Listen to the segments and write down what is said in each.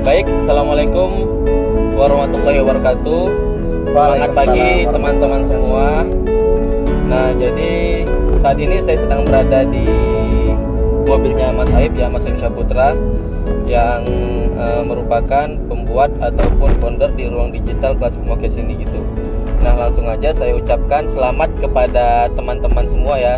Baik, Assalamualaikum warahmatullahi wabarakatuh. Semangat pagi teman-teman semua. Nah, jadi saat ini saya sedang berada di mobilnya Mas Aib ya, Mas Aib Syaputra, yang merupakan pembuat ataupun founder di ruang digital kelas Bimokes ini gitu. Nah, langsung aja saya ucapkan selamat kepada teman-teman semua ya.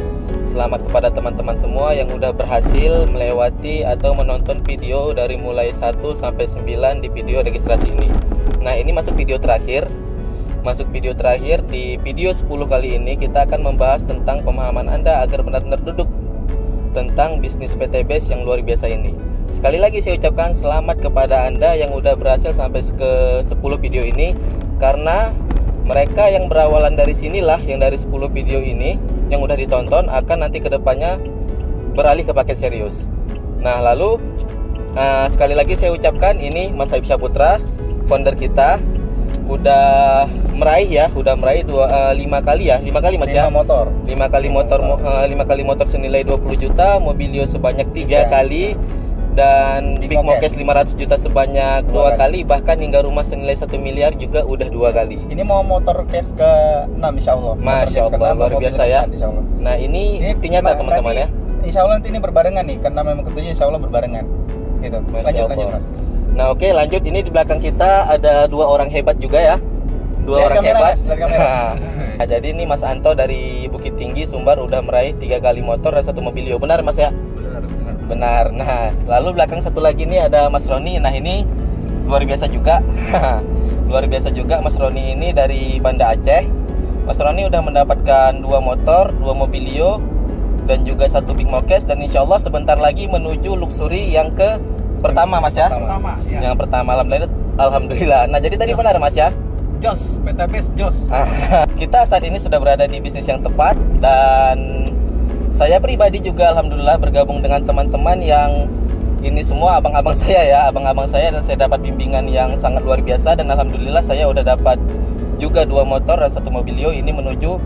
Selamat kepada teman-teman semua yang udah berhasil melewati atau menonton video dari mulai 1 sampai 9 di video registrasi ini. Nah, ini masuk video terakhir. Di video 10 kali ini kita akan membahas tentang pemahaman Anda agar benar-benar duduk tentang bisnis PTBS yang luar biasa ini. Sekali lagi saya ucapkan selamat kepada Anda yang udah berhasil sampai ke 10 video ini, karena mereka yang berawalan dari sinilah, yang dari 10 video ini yang udah ditonton akan nanti kedepannya beralih ke paket serius. Nah, lalu sekali lagi saya ucapkan ini Mas Aib Syaputra, founder kita, udah meraih 5 kali Mas ya. 5 kali motor senilai 20 juta, Mobilio sebanyak 3 kali, dan Big Mokes 500 juta sebanyak 2 kali, bahkan hingga rumah senilai 1 miliar juga udah 2 kali. Ini mau motor case ke-6 insya Allah. Masya Allah, luar biasa ya. Nah, ini bukti nyata teman-teman ya. Insya Allah nanti ini berbarengan nih, karena memang ke-7 insya Allah berbarengan gitu. Lanjut Mas. Nah, oke, lanjut. Ini di belakang kita ada 2 orang hebat juga ya. Dua orang hebat. Nah, jadi ini Mas Anto dari Bukit Tinggi, Sumbar, udah meraih 3 kali motor dan 1 Mobilio. Benar Mas ya? Benar. Nah, lalu belakang satu lagi nih ada Mas Roni. Nah, ini luar biasa juga. Luar biasa juga Mas Roni ini dari Banda Aceh. Mas Roni udah mendapatkan 2 motor, 2 Mobilio, dan juga 1 Big Mokes, dan insya Allah sebentar lagi menuju luxury yang ke pertama Mas ya. Yang pertama, alhamdulillah. Nah, jadi tadi benar Mas ya. Jos, PTBS Jos. Kita saat ini sudah berada di bisnis yang tepat, dan saya pribadi juga alhamdulillah bergabung dengan teman-teman yang ini semua abang-abang saya, dan saya dapat bimbingan yang sangat luar biasa, dan alhamdulillah saya udah dapat juga 2 motor dan 1 Mobilio ini menuju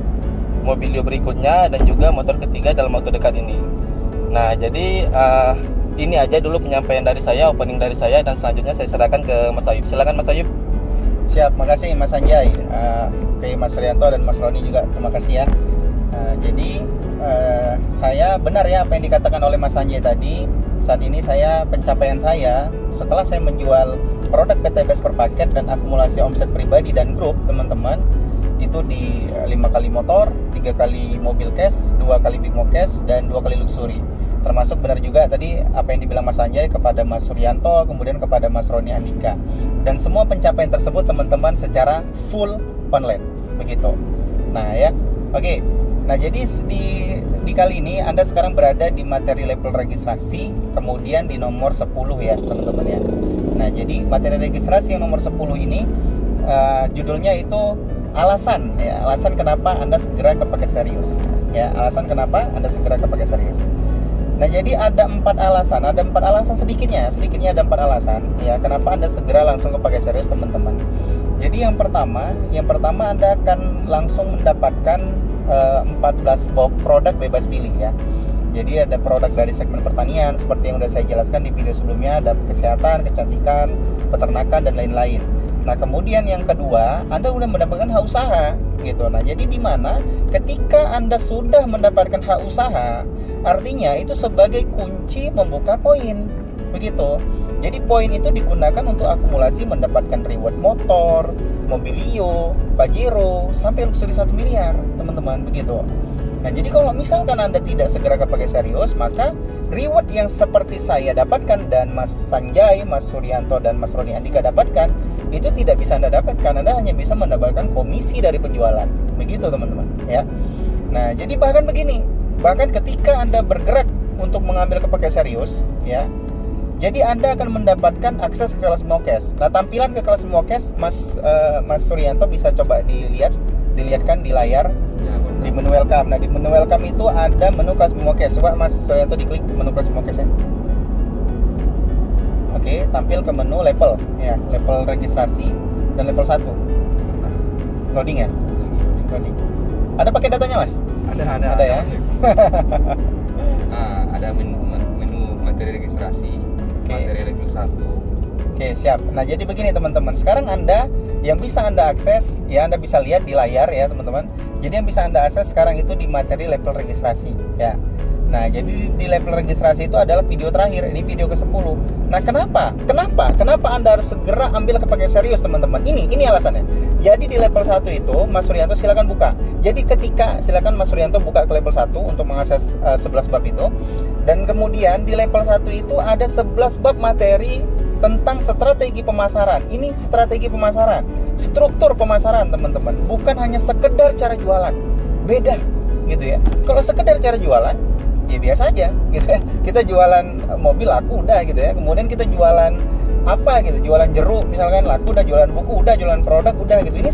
Mobilio berikutnya, dan juga motor ketiga dalam waktu dekat ini. Nah, jadi ini aja dulu penyampaian dari saya, opening dari saya, dan selanjutnya saya serahkan ke Mas Ayub. Silakan Mas Ayub. Siap, makasih Mas Sanjay, ke Mas Rianto dan Mas Roni juga terima kasih ya. Jadi saya benar ya apa yang dikatakan oleh Mas Sanjay tadi. Saat ini pencapaian saya setelah saya menjual produk PTBS per paket dan akumulasi omset pribadi dan grup teman-teman, itu di 5 kali motor, 3 kali mobil cash, 2 kali Big Mokes, dan 2 kali luxury. Termasuk benar juga tadi apa yang dibilang Mas Sanjay kepada Mas Suryanto, kemudian kepada Mas Roni Andika. Dan semua pencapaian tersebut teman-teman secara full online, begitu. Nah ya, oke. Nah, jadi di kali ini Anda sekarang berada di materi level registrasi, kemudian di nomor 10 ya teman-teman ya. Nah, jadi materi registrasi yang nomor 10 ini judulnya itu alasan kenapa Anda segera ke paket serius. Ya, alasan kenapa Anda segera ke paket serius. Nah, jadi ada 4 alasan sedikitnya ada 4 alasan ya kenapa Anda segera langsung ke paket serius teman-teman. Jadi yang pertama Anda akan langsung mendapatkan 14 box produk bebas pilih ya. Jadi ada produk dari segmen pertanian seperti yang sudah saya jelaskan di video sebelumnya, ada kesehatan, kecantikan, peternakan, dan lain-lain. Nah, kemudian yang kedua, Anda sudah mendapatkan hak usaha gitu. Nah, jadi di mana ketika Anda sudah mendapatkan hak usaha, artinya itu sebagai kunci membuka poin. Begitu. Jadi poin itu digunakan untuk akumulasi mendapatkan reward motor, Mobilio, Pajero, sampai luxury 1 miliar, teman-teman, begitu. Nah, jadi kalau misalkan Anda tidak segera ke paket serius, maka reward yang seperti saya dapatkan dan Mas Sanjay, Mas Suryanto, dan Mas Roni Andika dapatkan, itu tidak bisa Anda dapatkan. Anda hanya bisa mendapatkan komisi dari penjualan. Begitu, teman-teman, ya. Nah, jadi bahkan ketika Anda bergerak untuk mengambil ke paket serius, ya, jadi Anda akan mendapatkan akses ke kelas Mokes. Nah, tampilan ke kelas Mokes Mas Suryanto bisa coba dilihatkan di layar di menu welcome. Nah, di menu welcome itu ada menu kelas Mokes. Coba Mas Suryanto diklik menu kelas Mokes ya. Oke, tampil ke menu level ya, level registrasi dan level 1. Sebentar. Loading ya? Loading. Ada pakai datanya, Mas? Ada ya. Ada menu materi registrasi, materi level 1, Oke, siap. Nah, jadi begini teman-teman. Sekarang Anda yang bisa Anda akses, ya Anda bisa lihat di layar ya teman-teman. Jadi yang bisa Anda akses sekarang itu di materi level registrasi ya. Nah, jadi di level registrasi itu adalah video terakhir, ini video ke-10. Nah, kenapa Anda harus segera ambil pakai serius teman-teman? Ini alasannya. Jadi di level 1 itu Mas Suryanto silakan buka. Jadi silakan Mas Suryanto buka ke level 1 untuk mengakses 11 bab itu. Dan kemudian di level 1 itu ada 11 bab materi tentang strategi pemasaran. Ini strategi pemasaran, struktur pemasaran teman-teman. Bukan hanya sekedar cara jualan. Beda gitu ya. Kalau sekedar cara jualan ya biasa aja gitu ya. Kita jualan mobil laku udah gitu ya. Kemudian kita jualan apa gitu, jualan jeruk misalkan laku udah, jualan buku udah, jualan produk udah gitu. Ini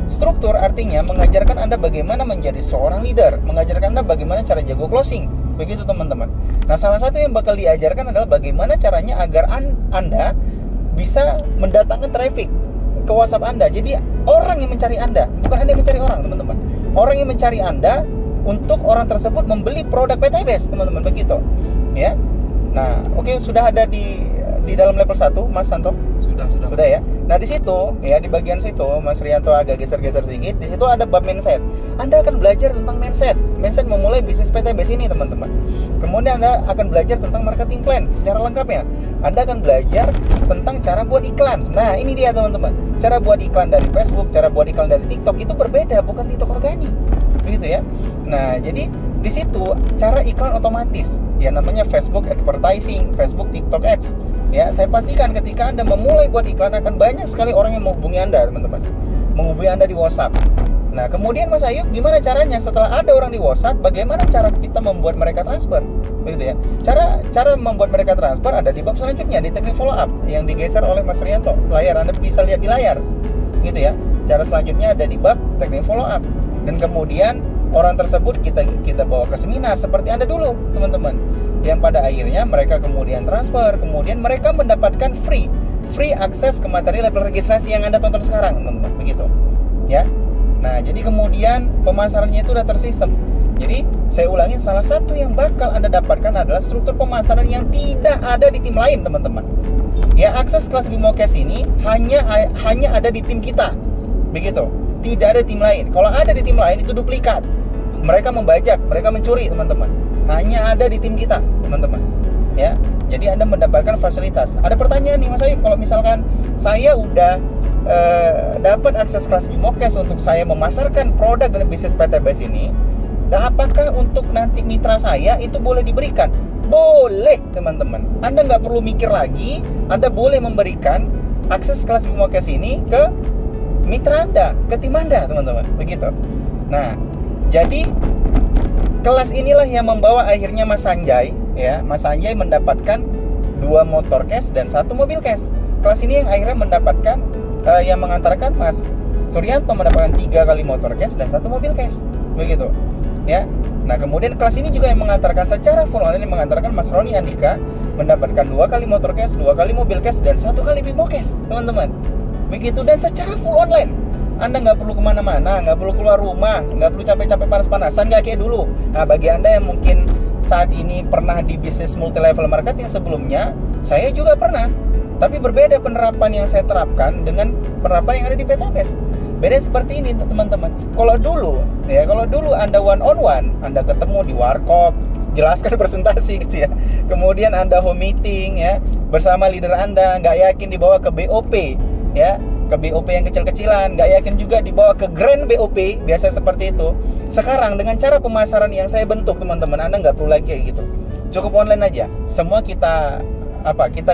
struktur artinya mengajarkan Anda bagaimana menjadi seorang leader, mengajarkan Anda bagaimana cara jago closing, begitu teman-teman. Nah, salah satu yang bakal diajarkan adalah bagaimana caranya agar Anda bisa mendatangkan traffic ke WhatsApp Anda. Jadi orang yang mencari Anda, bukan Anda yang mencari orang teman-teman. Orang yang mencari Anda untuk orang tersebut membeli produk PTBS teman-teman, begitu ya. Nah, oke, sudah ada di dalam level 1 Mas Santo? Sudah ya. Nah, di situ ya, di bagian situ Mas Suryanto agak geser-geser sedikit. Di situ ada bab mindset. Anda akan belajar tentang mindset memulai bisnis PTBS ini teman-teman. Kemudian Anda akan belajar tentang marketing plan secara lengkapnya. Anda akan belajar tentang cara buat iklan. Nah, ini dia teman-teman. Cara buat iklan dari Facebook, cara buat iklan dari TikTok itu berbeda, bukan TikTok organik. Begitu ya. Nah, jadi di situ cara iklan otomatis ya, namanya Facebook advertising, Facebook TikTok ads. Ya, saya pastikan ketika Anda memulai buat iklan akan banyak sekali orang yang menghubungi Anda, teman-teman. Menghubungi Anda di WhatsApp. Nah, kemudian Mas Ayub, gimana caranya setelah ada orang di WhatsApp, bagaimana cara kita membuat mereka transfer? Begitu ya. Cara membuat mereka transfer ada di bab selanjutnya, di teknik follow up yang digeser oleh Mas Suryanto. Layar Anda bisa lihat di layar. Gitu ya. Cara selanjutnya ada di bab teknik follow up. Dan kemudian orang tersebut kita bawa ke seminar seperti Anda dulu, teman-teman. Yang pada akhirnya mereka kemudian transfer, kemudian mereka mendapatkan free akses ke materi level registrasi yang Anda tonton sekarang, teman-teman. Begitu. Ya. Nah, jadi kemudian pemasarannya itu udah tersistem. Jadi, saya ulangin, salah satu yang bakal Anda dapatkan adalah struktur pemasaran yang tidak ada di tim lain, teman-teman. Ya, akses kelas Bimokes ini hanya ada di tim kita. Begitu. Tidak ada tim lain. Kalau ada di tim lain itu duplikat. Mereka membajak, mereka mencuri, teman-teman. Hanya ada di tim kita, teman-teman. Ya. Jadi Anda mendapatkan fasilitas. Ada pertanyaan nih Mas Ayub, kalau misalkan saya udah dapat akses kelas Bimokes untuk saya memasarkan produk dan bisnis PTBS ini, dan apakah untuk nanti mitra saya itu boleh diberikan? Boleh, teman-teman. Anda nggak perlu mikir lagi. Anda boleh memberikan akses kelas Bimokes ini ke mitra Anda, ke tim Anda, teman-teman. Begitu. Nah, jadi kelas inilah yang membawa akhirnya Mas Sanjay, ya. Mas Sanjay mendapatkan 2 motor cash dan 1 mobil cash. Kelas ini yang akhirnya mendapatkan yang mengantarkan Mas Suryanto mendapatkan 3 kali motor cash dan 1 mobil cash. Begitu. Ya. Nah, kemudian kelas ini juga yang mengantarkan secara full online, yang mengantarkan Mas Roni Andika mendapatkan 2 kali motor cash, 2 kali mobil cash dan 1 kali Bimokes, teman-teman. Begitu, dan secara full online. Anda nggak perlu kemana-mana, nggak perlu keluar rumah, nggak perlu capek-capek panas-panasan, nggak kayak dulu. Nah, bagi Anda yang mungkin saat ini pernah di bisnis multi level marketing sebelumnya, saya juga pernah. Tapi berbeda penerapan yang saya terapkan dengan penerapan yang ada di PTBS. Beda seperti ini, teman-teman. Kalau dulu Anda one on one, Anda ketemu di warkop, jelaskan presentasi gitu ya. Kemudian Anda home meeting ya bersama leader Anda, nggak yakin dibawa ke BOP ya, ke BOP yang kecil-kecilan, nggak yakin juga dibawa ke grand BOP, biasa seperti itu. Sekarang dengan cara pemasaran yang saya bentuk, teman-teman, Anda nggak perlu lagi kayak gitu. Cukup online aja. Semua kita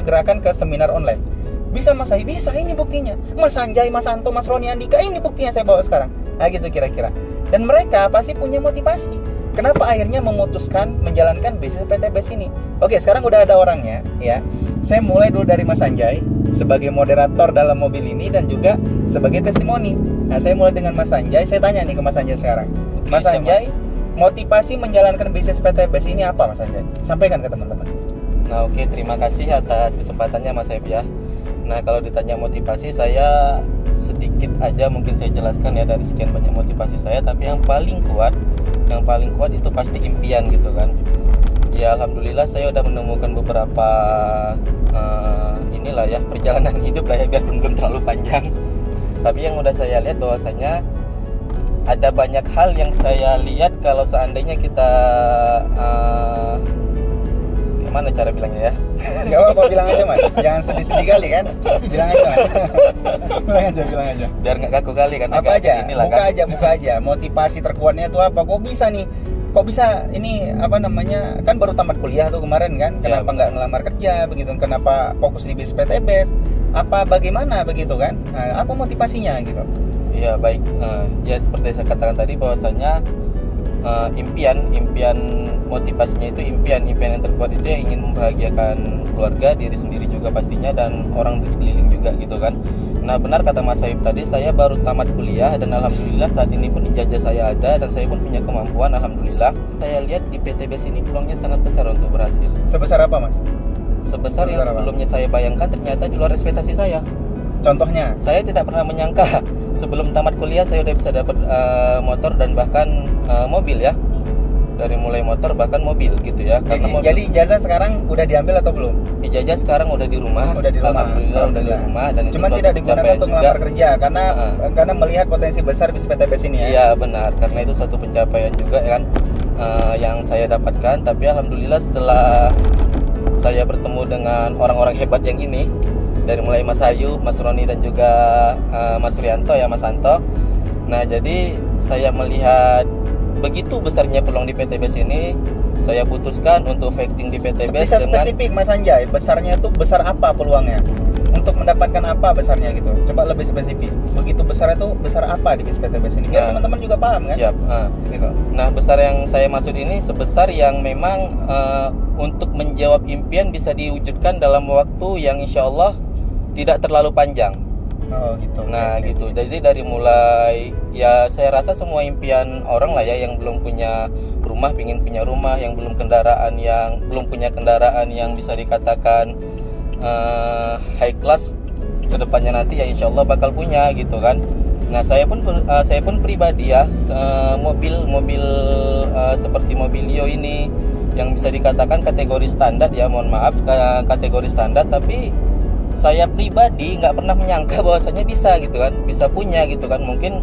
gerakan ke seminar online. Bisa Mas Ayub, bisa, ini buktinya. Mas Sanjay, Mas Santo, Mas Roni Andika, ini buktinya saya bawa sekarang. Nah, gitu kira-kira. Dan mereka pasti punya motivasi. Kenapa akhirnya memutuskan menjalankan bisnis PTBS ini? Oke, sekarang udah ada orangnya ya. Saya mulai dulu dari Mas Sanjay sebagai moderator dalam mobil ini dan juga sebagai testimoni. Nah, saya mulai dengan Mas Sanjay. Saya tanya nih ke Mas Sanjay sekarang. Mas Sanjay, motivasi menjalankan bisnis PTBS ini apa, Mas Sanjay? Sampaikan ke teman-teman. Nah, oke, terima kasih atas kesempatannya Mas Ayub ya. Nah, kalau ditanya motivasi, saya sedikit aja mungkin saya jelaskan ya dari sekian banyak motivasi saya, tapi yang paling kuat itu pasti impian gitu kan. Ya, alhamdulillah saya udah menemukan beberapa inilah ya, perjalanan hidup lah ya, biarpun belum terlalu panjang. Tapi yang udah saya lihat bahwasanya ada banyak hal yang saya lihat kalau seandainya kita gimana cara bilangnya ya? Gak apa-apa, bilang aja Mas. Jangan sedih-sedih kali kan. Bilang aja Mas. bilang aja. Biar nggak kaku kali kan. Apa aja? Inilah, Buka aja. Motivasi terkuatnya itu apa? Kok bisa nih? Kok bisa ini apa namanya? Kan baru tamat kuliah tuh kemarin kan. Kenapa nggak ngelamar kerja begitu? Kenapa fokus di bisnis PTBS? Apa bagaimana begitu kan? Nah, apa motivasinya gitu? Iya baik. Ya seperti saya katakan tadi bahwasanya impian motivasinya itu impian yang terkuat itu yang ingin membahagiakan keluarga, diri sendiri juga pastinya, dan orang di sekeliling juga gitu kan. Nah benar kata Mas Saib tadi, saya baru tamat kuliah dan alhamdulillah saat ini pun ijazah saya ada dan saya pun punya kemampuan, alhamdulillah. Saya lihat di PTBS ini peluangnya sangat besar untuk berhasil. Sebesar apa Mas? Sebesar yang sebelumnya saya bayangkan, ternyata di luar ekspektasi saya. Contohnya? Saya tidak pernah menyangka sebelum tamat kuliah saya udah bisa dapat motor dan bahkan mobil ya. Dari mulai motor bahkan mobil gitu ya. Jadi ijazah sekarang udah diambil atau belum? Ijazah sekarang udah di rumah. Alhamdulillah udah di rumah, dan cuma tidak digunakan untuk melamar kerja karena melihat potensi besar bis PTBS ini ya. Iya benar, karena itu suatu pencapaian juga kan yang saya dapatkan. Tapi alhamdulillah setelah saya bertemu dengan orang-orang hebat yang ini, dari mulai Mas Ayu, Mas Roni dan juga Mas Suryanto ya, Mas Anto. Nah jadi saya melihat begitu besarnya peluang di PTBS ini, saya putuskan untuk fighting di PTBS. Bisa spesifik Mas Anjay, besarnya itu besar apa peluangnya? Untuk mendapatkan apa besarnya gitu? Coba lebih spesifik. Begitu besar itu besar apa di PTBS ini? Biar teman-teman juga paham kan? Siap. Gitu. Nah besar yang saya maksud ini sebesar yang memang untuk menjawab impian bisa diwujudkan dalam waktu yang insya Allah tidak terlalu panjang. Oh gitu. Nah gitu. Jadi dari mulai ya saya rasa semua impian orang lah ya, yang belum punya rumah pingin punya rumah, yang belum punya kendaraan yang bisa dikatakan high class, kedepannya nanti ya insya Allah bakal punya gitu kan. Nah saya pun pribadi ya, mobil seperti Mobilio ini yang bisa dikatakan kategori standar ya, mohon maaf kategori standar, tapi saya pribadi nggak pernah menyangka bahwasanya bisa gitu kan, bisa punya gitu kan. Mungkin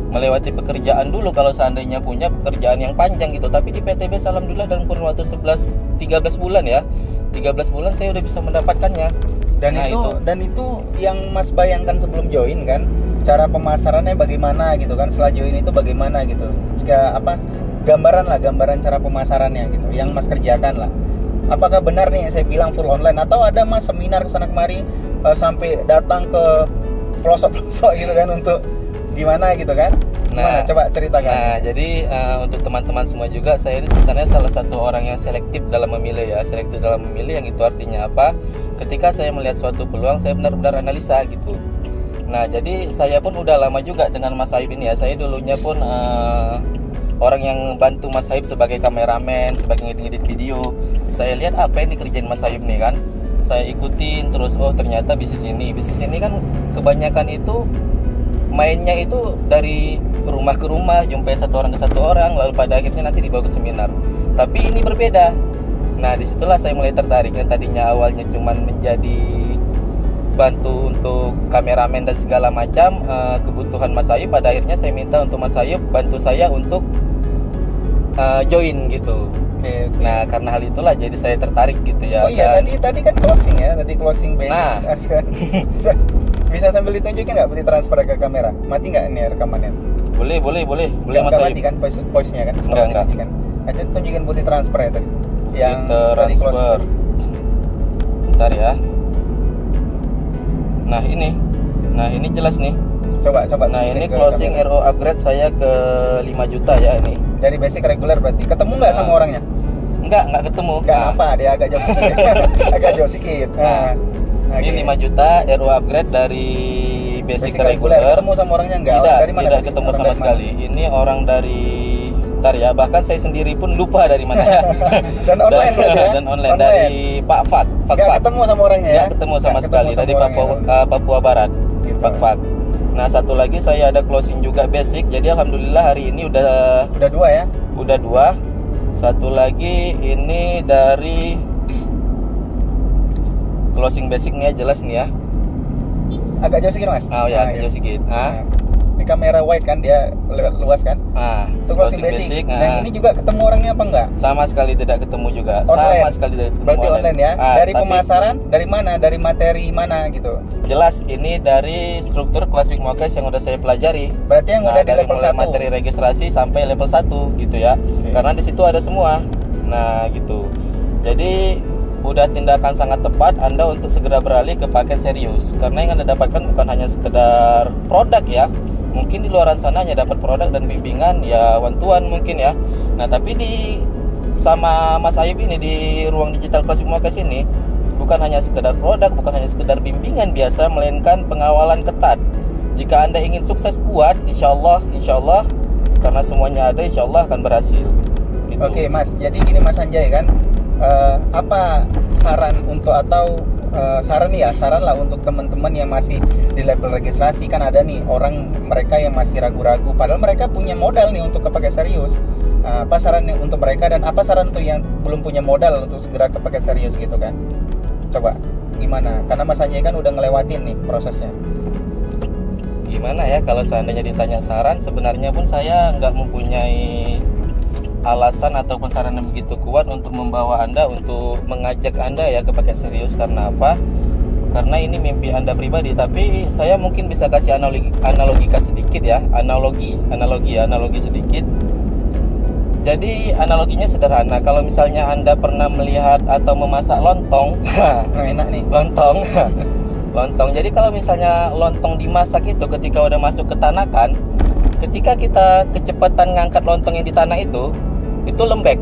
melewati pekerjaan dulu kalau seandainya punya pekerjaan yang panjang gitu, tapi di PTBS alhamdulillah dalam kurun waktu 13 bulan ya, 13 bulan saya udah bisa mendapatkannya. Dan itu yang Mas bayangkan sebelum join kan, cara pemasarannya bagaimana gitu kan, setelah join itu bagaimana gitu, jika gambaran cara pemasarannya gitu yang Mas kerjakan lah. Apakah benar nih yang saya bilang full online, atau ada Mas seminar kesana kemari sampai datang ke pelosok-pelosok gitu kan untuk gimana gitu kan? Gimana? Coba ceritakan. Nah jadi untuk teman-teman semua juga, saya ini sebenarnya salah satu orang yang selektif dalam memilih ya. Selektif dalam memilih yang itu artinya apa? Ketika saya melihat suatu peluang, saya benar-benar analisa gitu. Nah jadi saya pun udah lama juga dengan Mas Saib ini ya. Saya dulunya pun orang yang bantu Mas Saib sebagai kameramen, sebagai ngedit video. Saya lihat apa yang dikerjain Mas Saib nih kan, saya ikutin terus. Oh ternyata bisnis ini kan kebanyakan itu mainnya itu dari rumah ke rumah, jumpai satu orang ke satu orang, lalu pada akhirnya nanti dibawa ke seminar. Tapi ini berbeda. Nah disitulah saya mulai tertarik. Yang tadinya awalnya cuman menjadi bantu untuk kameramen dan segala macam kebutuhan Mas Saib, pada akhirnya saya minta untuk Mas Saib bantu saya untuk join gitu. Okay. Nah karena hal itulah jadi saya tertarik gitu ya. Oh iya, tadi kan closing ya, closing basic. Nah bisa sambil ditunjukin nggak putih transfer ke kamera? Mati nggak ini rekamannya? Boleh Mas Saib. Mati kan voice-nya kan? Enggak. Aja tunjukin putih transfer ya tadi. Yang tadi transfer. Bentar ya. Nah ini jelas nih. Coba. Nah ini closing kamera. RO upgrade saya ke 5 juta ya ini. Dari basic reguler berarti. Ketemu nggak sama orangnya? Enggak ketemu. Enggak apa, dia agak jauh sedikit. Agak jauh sedikit. Ini 5 juta RO upgrade dari basic reguler. Ketemu sama orangnya enggak? Tidak ketemu sama sekali. Ini orang dari bahkan saya sendiri pun lupa dari mana ya. Dan online ya? Dan online dari Pak Fak. Enggak ketemu sama orangnya ya? Enggak ketemu sama sekali, dari Papua Barat. Gitu. Pak Fak. Nah satu lagi saya ada closing juga basic. Jadi alhamdulillah hari ini udah 2 ya? Udah 2. Satu lagi ini dari closing basic nih ya, jelas nih ya. Agak jauh sedikit mas. Oh ya, Nah, jauh sedikit. Nah, di kamera wide kan dia luas kan. Itu closing basic. Dan ini juga ketemu orangnya apa enggak? Sama sekali tidak ketemu juga. Online. Sama sekali tidak ketemu. Berarti online ya. Dari tapi pemasaran dari mana? Dari materi mana gitu. jelas ini dari struktur kelas Big Mokes yang udah saya pelajari. Berarti yang udah di dari level mulai 1. materi registrasi sampai level 1 gitu ya. Karena di situ ada semua. Nah, gitu. Jadi udah tindakan sangat tepat Anda untuk segera beralih ke paket serius. Karena yang Anda dapatkan bukan hanya sekedar produk ya. Mungkin di luaran sana hanya dapat produk dan bimbingan ya one-to-one mungkin ya. Nah, tapi sama Mas Ayub ini di ruang digital kelas Big Mokes ini bukan hanya sekedar produk, bukan hanya sekedar bimbingan biasa, melainkan pengawalan ketat. Jika Anda ingin sukses kuat, insya Allah, karena semuanya ada, insya Allah akan berhasil. Gitu. Oke Mas, jadi gini Mas Anjay kan, apa saran untuk saran lah untuk teman-teman yang masih di level registrasi. Kan ada nih orang mereka yang masih ragu-ragu, padahal mereka punya modal nih untuk kepakai serius. Apa saran nih untuk mereka, dan apa saran untuk yang belum punya modal untuk segera kepakai serius gitu kan? Coba gimana? Karena Mas Anjay kan udah ngelewatin nih prosesnya. Gimana ya kalau seandainya ditanya saran, sebenarnya pun saya nggak mempunyai alasan ataupun saran yang begitu kuat untuk membawa Anda, untuk mengajak Anda ya ke paket serius. Karena apa? Karena ini mimpi Anda pribadi. Tapi saya mungkin bisa kasih analogika sedikit ya, analogi sedikit. Jadi analoginya sederhana. Kalau misalnya Anda pernah melihat atau memasak lontong, enak nih. Lontong. Jadi kalau misalnya lontong dimasak itu ketika udah masuk ke tanakan, ketika kita kecepatan ngangkat lontong yang di tanah itu lembek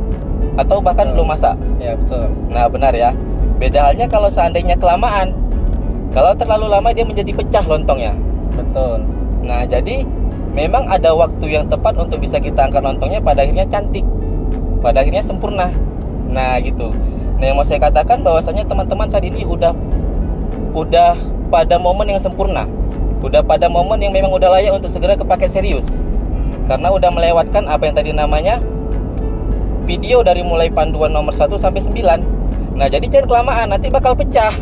atau bahkan belum masak. Ya betul. Nah benar ya. Beda halnya kalau seandainya kelamaan. Kalau terlalu lama dia menjadi pecah lontongnya. Betul. Nah jadi memang ada waktu yang tepat untuk bisa kita angkat lontongnya, pada akhirnya cantik, pada akhirnya sempurna. Nah gitu. Nah yang mau saya katakan bahwasanya teman-teman saat ini udah pada momen yang sempurna, udah pada momen yang memang udah layak untuk segera kepakai serius. Karena udah melewatkan apa yang tadi namanya video dari mulai panduan nomor 1 sampai 9. Nah jadi jangan kelamaan, nanti bakal pecah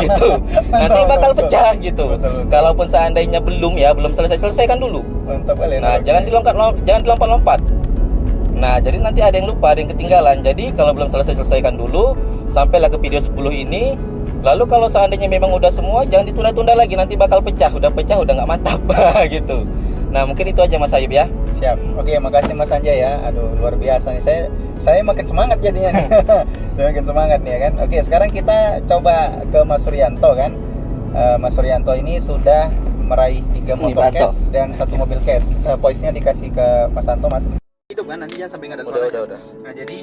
gitu. Nanti bakal pecah gitu. Betul. Kalaupun seandainya belum selesaikan dulu. Mantap kali. Nah jangan dilompat-lompat. Nah jadi nanti ada yang lupa, ada yang ketinggalan. Jadi kalau belum selesaikan dulu, sampailah ke video 10 ini. Lalu kalau seandainya memang udah semua, jangan ditunda-tunda lagi, nanti bakal pecah. Udah pecah udah nggak mantap gitu. Nah mungkin itu aja Mas Ayub ya. Siap. Oke, makasih Mas Anjay ya. Aduh, luar biasa nih. Saya makin semangat jadinya nih. Saya makin semangat nih ya kan. Oke, sekarang kita coba ke Mas Suryanto kan. Mas Suryanto ini sudah meraih 3 motor cash dan 1 mobil cash. Poinnya dikasih ke Mas Santo, Mas. Hidup kan nantinya sampai nggak ada suaranya. Udah. Nah, jadi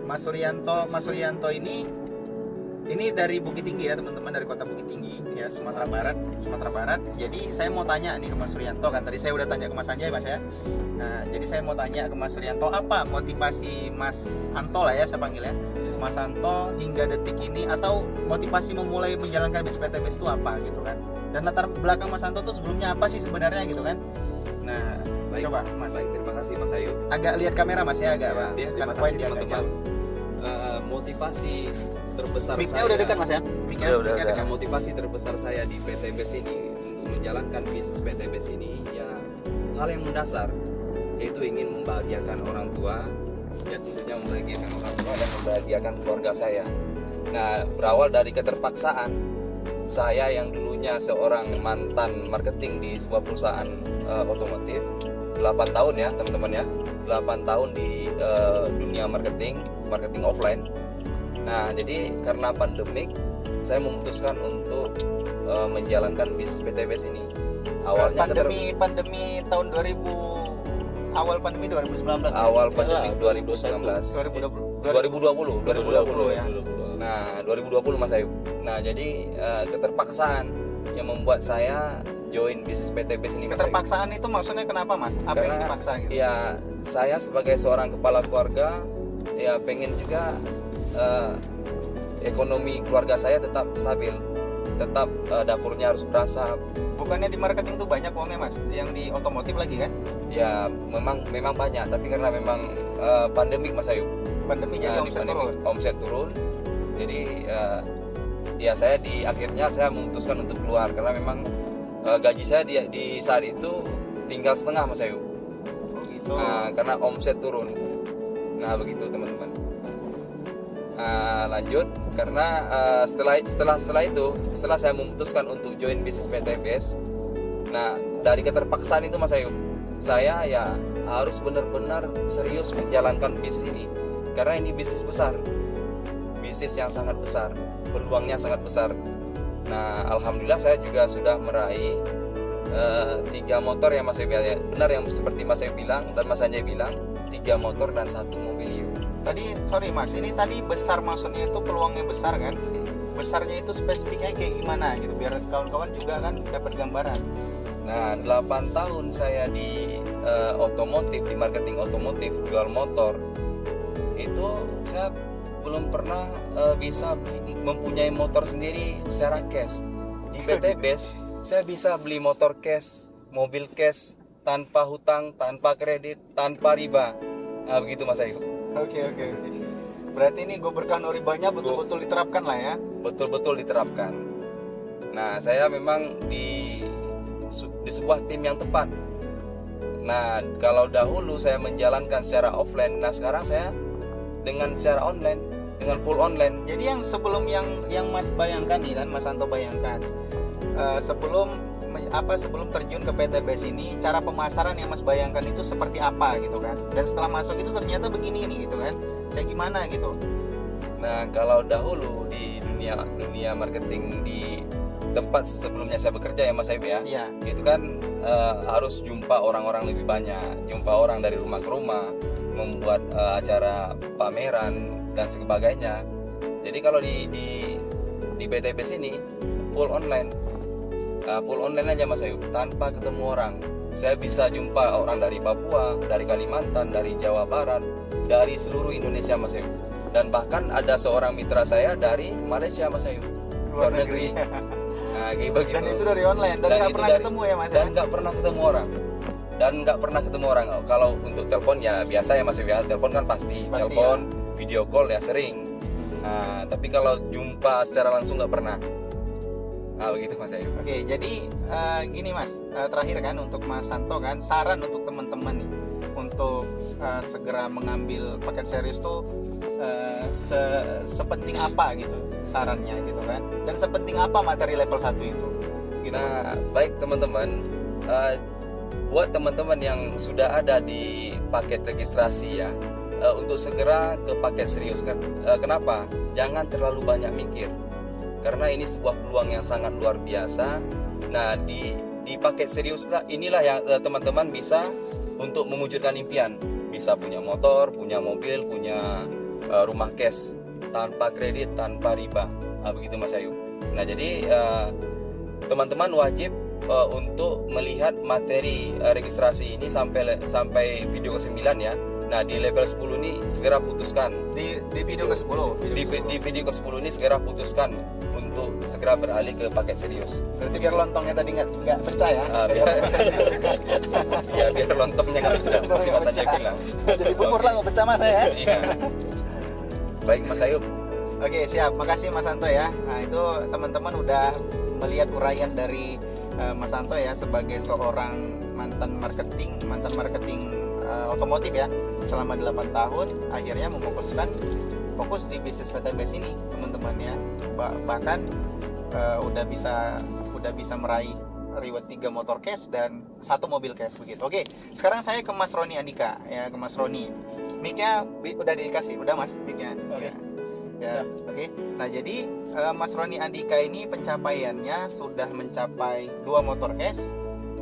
Mas Suryanto ini dari Bukit Tinggi ya teman-teman, dari kota Bukit Tinggi ya, Sumatera Barat. Jadi saya mau tanya nih ke Mas Suryanto kan, tadi saya udah tanya ke Mas Anjay Mas ya. Nah, jadi saya mau tanya ke Mas Suryanto, apa motivasi Mas Anto lah ya saya panggil ya, Mas Anto hingga detik ini, atau motivasi memulai menjalankan bisnis PTBS itu apa gitu kan? Dan latar belakang Mas Anto tuh sebelumnya apa sih sebenarnya gitu kan? Nah, baik, coba Mas. Baik, terima kasih Mas Ayu. Agak lihat kamera Mas ya, agak Ya, dia terima kan kasih poin dia agak teman-teman. jauh. Motivasi terbesar Mic-nya saya udah dekat Mas ya? Mic-nya Udah. dekat. Motivasi terbesar saya di PTBS ini untuk menjalankan bisnis PTBS ini ya hal yang mendasar, yaitu ingin membahagiakan orang tua, ya tentunya membahagiakan orang tua dan membahagiakan keluarga saya. Nah, berawal dari keterpaksaan saya yang dulunya seorang mantan marketing di sebuah perusahaan otomotif, 8 tahun ya teman-teman ya, 8 tahun di dunia marketing offline. Nah, jadi karena pandemik, saya memutuskan untuk menjalankan bisnis PTBS ini. Awalnya pandemi tahun 2000, awal pandemi 2019. Awal pandemi 2019. 2020 ya. Nah, 2020 Mas Ayub. Nah, jadi keterpaksaan yang membuat saya join bisnis PTBS ini. Mas Keterpaksaan itu maksudnya kenapa Mas? Apa yang dipaksa gitu? Ya, saya sebagai seorang kepala keluarga ya pengen juga ekonomi keluarga saya tetap stabil, tetap dapurnya harus berasap. Bukannya di marketing tuh banyak uangnya Mas, yang di otomotif lagi kan? Ya memang banyak, tapi karena memang pandemik Mas Ayu. Pandemi jadi omset turun. Omset turun. Jadi ya akhirnya saya memutuskan untuk keluar karena memang gaji saya di saat itu tinggal setengah Mas Ayu. Oh gitu. Nah, karena omset turun. Nah begitu teman-teman. Lanjut karena setelah itu saya memutuskan untuk join bisnis PTBS. Nah dari keterpaksaan itu Mas Ayu, saya ya harus benar-benar serius menjalankan bisnis ini karena ini bisnis besar, bisnis yang sangat besar, peluangnya sangat besar. Nah alhamdulillah saya juga sudah meraih 3 motor ya Mas Ayu ya. Benar yang seperti Mas Ayu bilang dan Mas Anjay bilang, 3 motor dan 1 mobilio. Tadi sorry Mas, ini tadi besar maksudnya itu peluangnya besar kan? Besarnya itu spesifiknya kayak gimana gitu biar kawan-kawan juga kan dapat gambaran. Nah 8 tahun saya di otomotif, di marketing otomotif, jual motor, itu saya belum pernah bisa mempunyai motor sendiri secara cash. Di PTBS saya bisa beli motor cash, mobil cash, tanpa hutang, tanpa kredit, tanpa riba. Nah begitu Mas Ayu. Oke. Berarti ini gubernur no ribanya betul-betul diterapkan lah ya? Betul-betul diterapkan. Nah saya memang di sebuah tim yang tepat. Nah kalau dahulu saya menjalankan secara offline, nah sekarang saya dengan secara online, dengan full online. Jadi yang sebelum yang Mas bayangkan nih kan, Mas Santo bayangkan sebelum terjun ke PTBS ini, cara pemasaran yang Mas bayangkan itu seperti apa gitu kan? Dan setelah masuk itu ternyata begini nih gitu kan? Kayak gimana gitu? Nah kalau dahulu di dunia marketing di tempat sebelumnya saya bekerja ya Mas Aib ya, Iya. itu kan harus jumpa orang-orang lebih banyak, jumpa orang dari rumah ke rumah, membuat acara pameran dan sebagainya. Jadi kalau di PTBS ini full online aja Mas Ayu, tanpa ketemu orang. Saya bisa jumpa orang dari Papua, dari Kalimantan, dari Jawa Barat, dari seluruh Indonesia Mas Ayu. Dan bahkan ada seorang mitra saya dari Malaysia Mas Ayu, luar negeri. Nah, kayak begitu. Dan itu dari online dan nggak pernah ketemu ya Mas? Dan nggak pernah ketemu orang. Kalau untuk telepon ya biasa ya Mas Ayu ya, telepon kan pasti telepon, ya. Video call ya sering. Nah, tapi kalau jumpa secara langsung nggak pernah. Nah begitu Mas Ayu. Oke, jadi gini Mas, terakhir kan untuk Mas Santo kan, saran untuk teman-teman nih untuk segera mengambil paket serius tuh sepenting apa gitu sarannya gitu kan, dan sepenting apa materi level 1 itu gitu. Nah baik teman-teman, buat teman-teman yang sudah ada di paket registrasi ya, untuk segera ke paket serius kan. Kenapa? Jangan terlalu banyak mikir, karena ini sebuah peluang yang sangat luar biasa. Nah di paket serius lah inilah yang teman-teman bisa untuk mewujudkan impian, bisa punya motor, punya mobil, punya rumah cash tanpa kredit, tanpa riba. Nah, begitu Mas Ayu. Nah jadi teman-teman wajib untuk melihat materi registrasi ini sampai video ke-9 ya. Nah di level 10 ini segera putuskan. Di video ke-10 di video ke-10 ini segera putuskan untuk segera beralih ke paket serius. Berarti biar lontongnya tadi nggak pecah ya? Ya biar lontongnya nggak pecah seperti Mas Anjay bilang. Jadi bubur lah nggak pecah Mas ya? Iya. Baik Mas Ayub. Oke siap, makasih Mas Santo ya. Nah itu teman-teman udah melihat uraian dari Mas Santo ya sebagai seorang mantan marketing otomotif ya selama 8 tahun, akhirnya fokus di bisnis PTBS ini teman-teman ya. Bahkan udah bisa meraih reward 3 motor cash dan 1 mobil cash begitu. Oke, sekarang saya ke Mas Roni Andika ya, ke Mas Roni. Mic-nya udah dikasih, udah Mas mic-nya. Oke. Ya, oke. Nah, jadi Mas Roni Andika ini pencapaiannya sudah mencapai 2 motor cash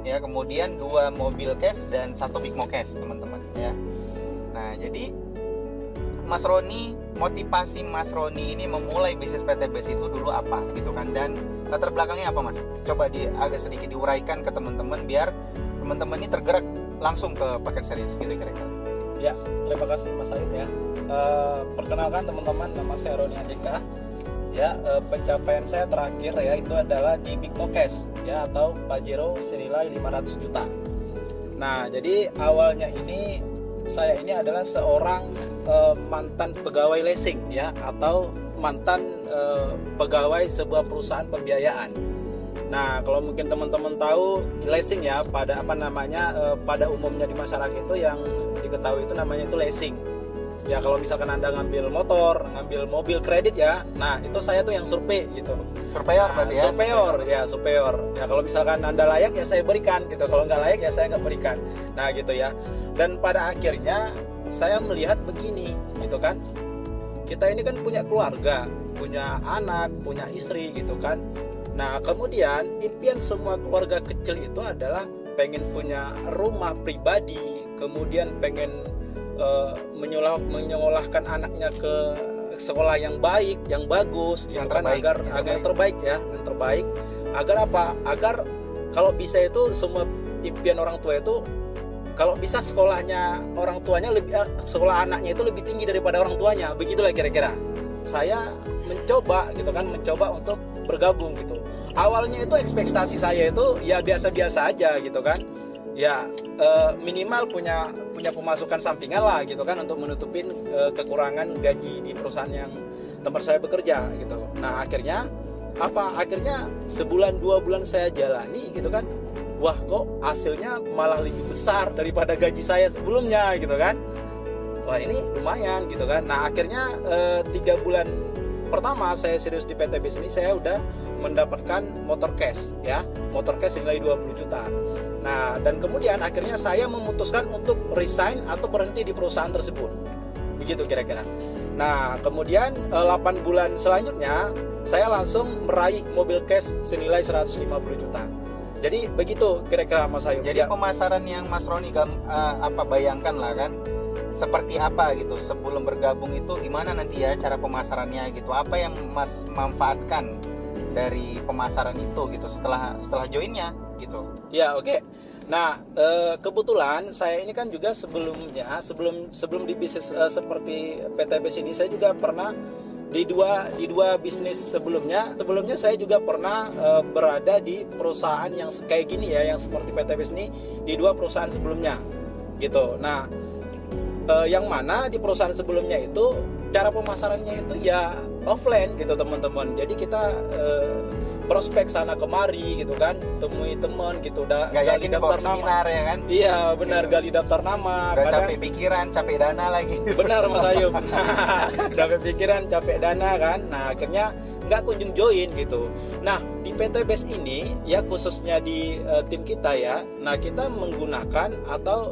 ya, kemudian 2 mobil cash dan 1 Bigmo cash, teman-teman ya. Nah, jadi Mas Roni, motivasi Mas Roni ini memulai bisnis PTBS itu dulu apa gitu kan, dan latar belakangnya apa Mas? Coba agak sedikit diuraikan ke teman-teman biar teman-teman ini tergerak langsung ke paket serius gitu kira-kira. Ya, terima kasih Mas Ayub ya. Perkenalkan teman-teman, nama saya Roni Andika. Ya, pencapaian saya terakhir ya itu adalah di Bigmo Cash ya, atau Pajero senilai 500 juta. Nah, jadi awalnya ini saya ini adalah seorang mantan pegawai leasing ya, atau mantan pegawai sebuah perusahaan pembiayaan. Nah, kalau mungkin teman-teman tahu leasing ya, pada pada umumnya di masyarakat itu yang diketahui itu namanya itu leasing. Ya kalau misalkan Anda ngambil motor, ngambil mobil kredit ya, nah itu saya tuh yang survei gitu. Surveyor berarti ya? Surveyor. Ya kalau misalkan Anda layak ya saya berikan gitu, kalau nggak layak ya saya nggak berikan. Nah gitu ya. Dan pada akhirnya saya melihat begini gitu kan, kita ini kan punya keluarga, punya anak, punya istri gitu kan. Nah kemudian impian semua keluarga kecil itu adalah pengen punya rumah pribadi, kemudian pengen menyekolahkan anaknya ke sekolah yang baik, yang bagus, gitu kan, agar yang terbaik. Agar apa? Agar kalau bisa itu semua impian orang tua itu, kalau bisa sekolahnya orang tuanya sekolah anaknya itu lebih tinggi daripada orang tuanya, begitulah kira-kira. Saya mencoba untuk bergabung gitu. Awalnya itu ekspektasi saya itu ya biasa-biasa aja gitu kan. Ya minimal punya pemasukan sampingan lah gitu kan, untuk menutupin kekurangan gaji di perusahaan yang tempat saya bekerja gitu. Nah akhirnya sebulan 2 bulan saya jalani gitu kan, wah kok hasilnya malah lebih besar daripada gaji saya sebelumnya gitu kan. Wah ini lumayan gitu kan. Nah akhirnya 3 bulan pertama saya serius di PTBS ini, saya udah mendapatkan motor cash senilai 20 juta. Nah dan kemudian akhirnya saya memutuskan untuk resign atau berhenti di perusahaan tersebut, begitu kira-kira. Nah kemudian 8 bulan selanjutnya saya langsung meraih mobil cash senilai 150 juta. Jadi begitu kira-kira Mas Ayu. Jadi pemasaran yang Mas Roni bayangkan lah kan, seperti apa gitu sebelum bergabung itu, gimana nanti ya cara pemasarannya gitu, apa yang Mas manfaatkan dari pemasaran itu gitu setelah joinnya gitu. Ya oke. Nah kebetulan saya ini kan juga sebelum di bisnis seperti PTBS ini, saya juga pernah di dua bisnis sebelumnya saya juga pernah berada di perusahaan yang kayak gini ya, yang seperti PTBS ini, di 2 perusahaan sebelumnya gitu. Nah yang mana di perusahaan sebelumnya itu cara pemasarannya itu ya offline gitu teman-teman. Jadi kita prospek sana kemari gitu kan, temui teman gitu, gali daftar nama ya kan. Iya benar, gali daftar nama. Udah capek pikiran, capek dana lagi. Benar Mas Ayu. Capek pikiran, capek dana kan. Nah akhirnya nggak kunjung join gitu. Nah di PTBS ini ya, khususnya di tim kita ya, nah kita menggunakan atau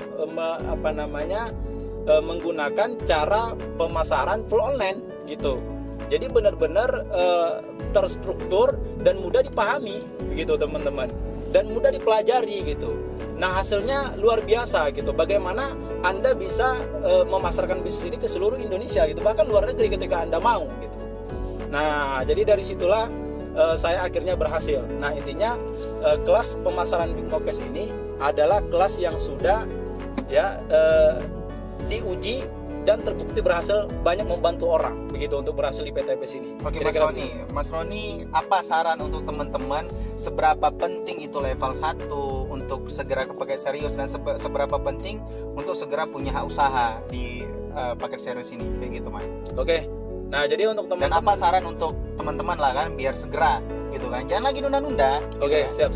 menggunakan cara pemasaran full online gitu. Jadi benar-benar terstruktur dan mudah dipahami begitu teman-teman, dan mudah dipelajari gitu. Nah hasilnya luar biasa gitu. Bagaimana Anda bisa memasarkan bisnis ini ke seluruh Indonesia gitu, bahkan luar negeri ketika Anda mau gitu. Nah jadi dari situlah saya akhirnya berhasil. Nah intinya kelas pemasaran BigMokes ini adalah kelas yang sudah ya diuji dan terbukti berhasil, banyak membantu orang begitu untuk berhasil di PTBS ini. Oke Mas Roni, apa saran untuk teman-teman, seberapa penting itu level 1 untuk segera ke paket serius, dan seberapa penting untuk segera punya usaha di paket serius ini, kayak gitu Mas? Oke. Nah jadi untuk teman-teman, dan apa saran untuk teman-teman lah kan, biar segera gitu kan, jangan lagi nunda-nunda. Oke, siap.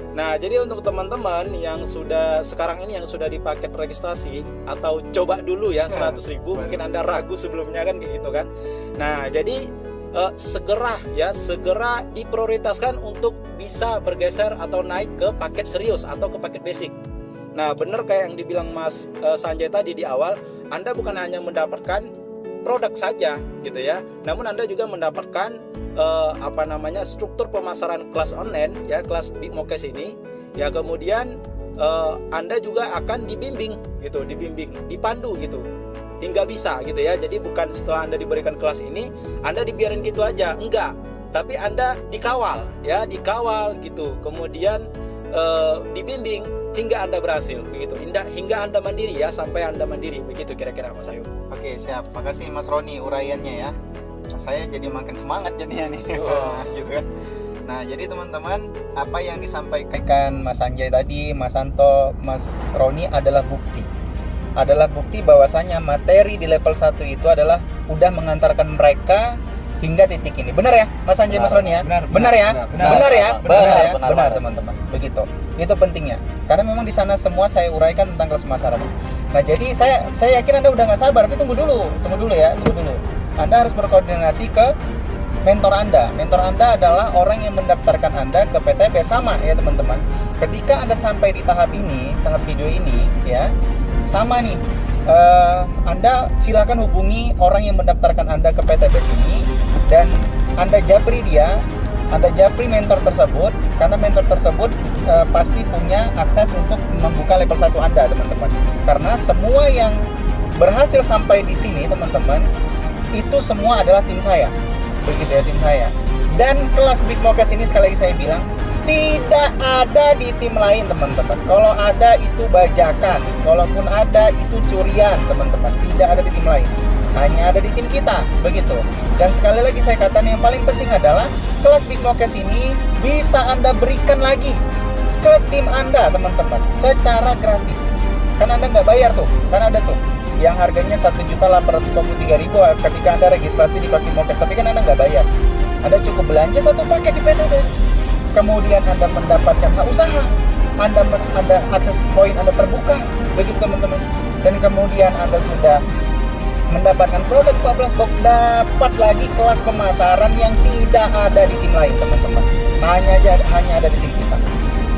Nah jadi untuk teman-teman yang sekarang ini yang sudah di paket registrasi atau coba dulu ya 100.000, mungkin Anda ragu sebelumnya kan kayak gitu kan. Nah jadi segera diprioritaskan untuk bisa bergeser atau naik ke paket serius atau ke paket basic. Nah benar kayak yang dibilang Mas Sanjay tadi di awal, Anda bukan hanya mendapatkan produk saja gitu ya, namun Anda juga mendapatkan struktur pemasaran kelas online ya, kelas BigMokes ini ya. Kemudian Anda juga akan dibimbing, dipandu gitu hingga bisa gitu ya. Jadi bukan setelah Anda diberikan kelas ini Anda dibiarin gitu aja, enggak, tapi Anda dikawal gitu, kemudian dibimbing hingga Anda berhasil begitu, hingga Anda mandiri ya, sampai Anda mandiri begitu kira-kira Mas Ayu. Oke siap, makasih Mas Roni uraiannya ya. Saya jadi makin semangat jadinya nih. Gitu kan. Nah jadi teman-teman, apa yang disampaikan Mas Sanjay tadi, Mas Santo, Mas Roni adalah bukti bahwasanya materi di level 1 itu adalah udah mengantarkan mereka hingga titik ini. Benar ya, Mas Anjay, Mas Roni ya? Benar ya? benar Ya? benar, Benar, teman-teman. Begitu. Itu pentingnya. Karena memang di sana semua saya uraikan tentang kelas pemasaran. Nah, jadi saya yakin Anda udah nggak sabar, tapi tunggu dulu ya. Anda harus berkoordinasi ke mentor Anda. Mentor Anda adalah orang yang mendaftarkan Anda ke PTB, sama ya teman-teman. Ketika Anda sampai di tahap ini, tahap video ini ya, sama nih. Anda silakan hubungi orang yang mendaftarkan Anda ke PTB ini dan Anda japri dia, Anda japri mentor tersebut, karena mentor tersebut pasti punya akses untuk membuka level 1 Anda, teman-teman. Karena semua yang berhasil sampai di sini, teman-teman, itu semua adalah tim saya. Begitu ya, tim saya. Dan kelas Big Mokes ini sekali lagi saya bilang tidak ada di tim lain, teman-teman. Kalau ada itu bajakan, kalaupun ada itu curian, teman-teman. Tidak ada di tim lain, hanya ada di tim kita, begitu. Dan sekali lagi saya katakan yang paling penting adalah kelas Big Mokes ini bisa Anda berikan lagi ke tim Anda, teman-teman, secara gratis. Kan Anda nggak bayar tuh, kan ada tuh yang harganya 1.853.000 ketika Anda registrasi di kelas Big Mokes, tapi kan Anda nggak bayar. Anda cukup belanja satu paket di PTBes. Kemudian Anda mendapatkan hak usaha, Anda akses poin Anda terbuka, begitu teman-teman. Dan kemudian Anda sudah mendapatkan produk 14 box, dapat lagi kelas pemasaran yang tidak ada di tim lain, teman-teman. Hanya ada di tim kita.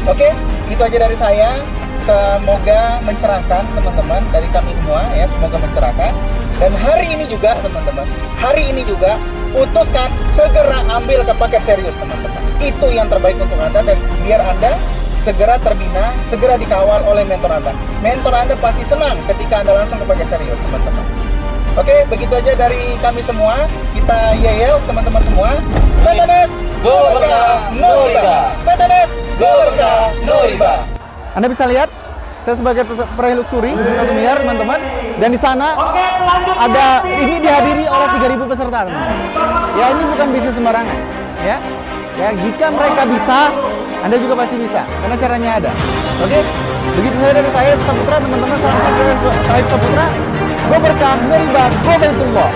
Oke, itu aja dari saya. Semoga mencerahkan teman-teman, dari kami semua ya, semoga mencerahkan. Dan hari ini juga teman-teman, putuskan segera ambil ke paket serius, teman-teman. Itu yang terbaik untuk Anda, dan biar Anda segera terbina, segera dikawal oleh mentor Anda. Mentor Anda pasti senang ketika Anda langsung ke paket serius, teman-teman. Oke, begitu aja dari kami semua. Kita yel teman-teman semua. PTBes, Go berkah, no riba. PTBes, go berkah, no riba. Anda bisa lihat, saya sebagai peraih luxury 1 miliar, teman-teman. Dan di sana ada, ini dihadiri oleh 3.000 peserta, teman-teman. Ya, ini bukan bisnis sembarangan, ya. Ya, jika mereka bisa, Anda juga pasti bisa, karena caranya ada. Oke, begitu saya dari saya Saputra, teman-teman. Salam saya Saputra. Go berkah, no riba, go Baitullah.